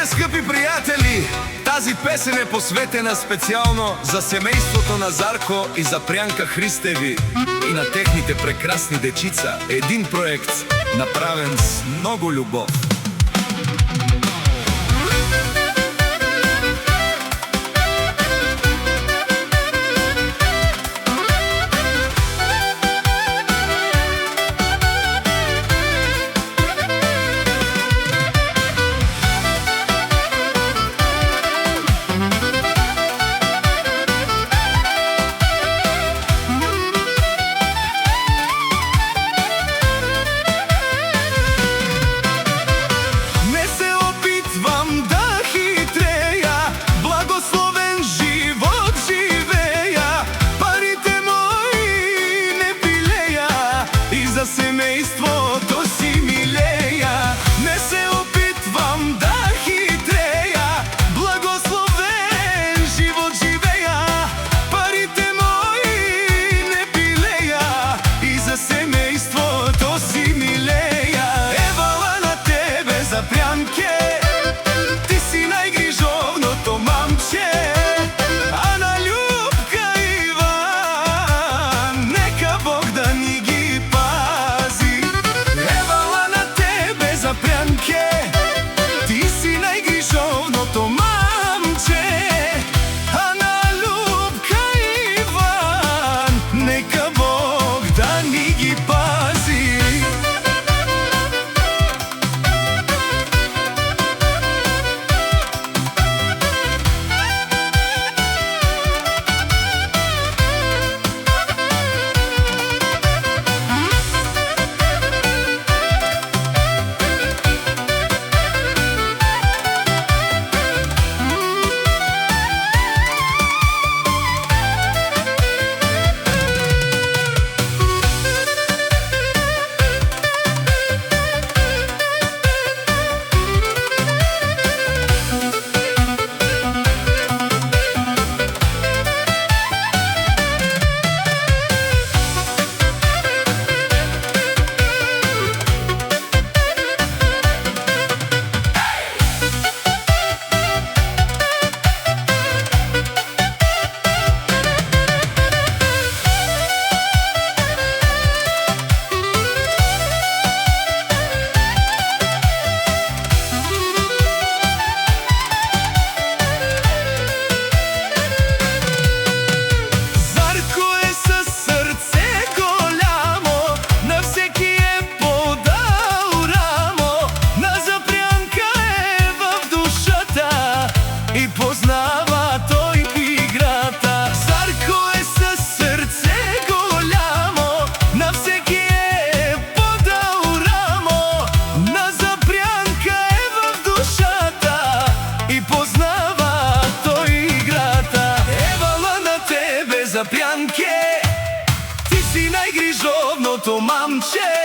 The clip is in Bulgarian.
Ејде, скъпи пријатели, тази песен е посветена специјално за семејството на Зарко и за Прјанка Христеви и на техните прекрасни дечица. Един проект направен с много љубов. Семејството си милеја, не се опитвам да хитреја, благословен живот живеја, парите мои не пилеја и за семејството си милеја. Евала на тебе за Прјанке, ти си најгрижовното мамче, а на Љупка Иван нека Бог да ни ги Прјанке, ти си најгрижовното мамче, а на Љупка Иван нека Бог да ни ги пази. Познава тој играта. Зарко е със сърце голямо, на всеки е подал рамо, на Запрянка е в душата и познава тој играта. Евала на тебе Запрянке, ти си најгрижовното мамче,